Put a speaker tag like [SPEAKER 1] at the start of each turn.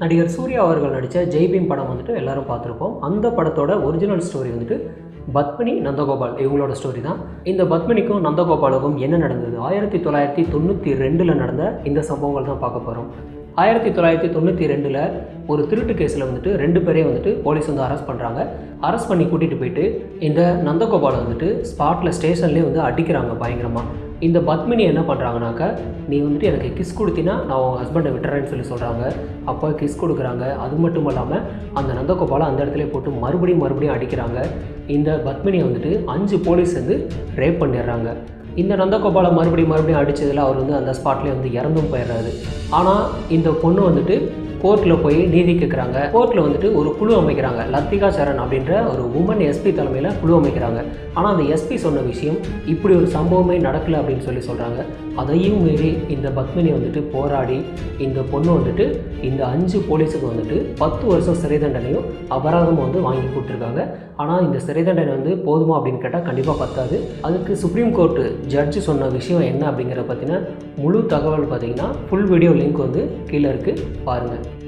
[SPEAKER 1] நடிகர் சூர்யா அவர்கள் நடித்த ஜெய்பீம் படம் வந்துட்டு எல்லாரும் பார்த்துருப்போம். அந்த படத்தோட ஒரிஜினல் ஸ்டோரி வந்துட்டு பத்மினி, நந்தகோபால் இவங்களோட ஸ்டோரி தான். இந்த பத்மினிக்கும் நந்தகோபாலுக்கும் என்ன நடந்தது, 1992 நடந்த இந்த சம்பவங்கள் தான் பார்க்க போகிறோம். 1992 ஒரு திருட்டு கேஸில் வந்துட்டு 2 பேரையும் வந்துட்டு போலீஸ் வந்து அரெஸ்ட் பண்ணுறாங்க. அரெஸ்ட் பண்ணி கூட்டிகிட்டு போயிட்டு இந்த நந்தகோபாலை வந்துட்டு ஸ்பாட்டில் ஸ்டேஷன்லேயே வந்து அடிக்கிறாங்க பயங்கரமாக. இந்த பத்மினி என்ன பண்ணுறாங்கனாக்கா, நீ வந்துட்டு எனக்கு கிஸ் கொடுத்தினா நான் உங்கள் ஹஸ்பண்டை விட்டுறேன்னு சொல்கிறாங்க. அப்போ கிஸ் கொடுக்குறாங்க. அது மட்டும் இல்லாமல் அந்த நந்தகோபாலை அந்த இடத்துல போட்டு மறுபடியும் அடிக்கிறாங்க. இந்த பத்மினியை வந்துட்டு 5 போலீஸ் வந்து ரேப் பண்ணிடுறாங்க. இந்த நந்தகோபாலை மறுபடியும் அடித்ததில் அவர் வந்து அந்த ஸ்பாட்லேயே வந்து இறந்தும் போயிடுறாரு. ஆனால் இந்த பொண்ணு வந்துட்டு கோர்ட்டில் போய் நீதி கேட்குறாங்க. கோர்ட்டில் வந்துட்டு ஒரு குழு அமைக்கிறாங்க. லத்திகா சரண் அப்படின்ற ஒரு உமன் எஸ்பி தலைமையில் குழு அமைக்கிறாங்க. ஆனால் அந்த எஸ்பி சொன்ன விஷயம் இப்படி ஒரு சம்பவமே நடக்கலை அப்படின்னு சொல்கிறாங்க. அதையும் மீறி இந்த பத்மினி வந்துட்டு போராடி இந்த பொண்ணு வந்துட்டு இந்த 5 போலீஸுக்கு வந்துட்டு 10 வருஷம் சிறை தண்டனையும் அபராதமும் வந்து வாங்கி கொடுத்துருக்காங்க. ஆனால் இந்த சிறை தண்டனை வந்து போதுமா அப்படின்னு கேட்டால் கண்டிப்பாக பத்தாது. அதுக்கு சுப்ரீம் கோர்ட்டு ஜட்ஜு சொன்ன விஷயம் என்ன அப்படிங்கிற பற்றின முழு தகவல் பார்த்தீங்கன்னா ஃபுல் வீடியோ லிங்க் வந்து கீழே இருக்குது, பாருங்கள்.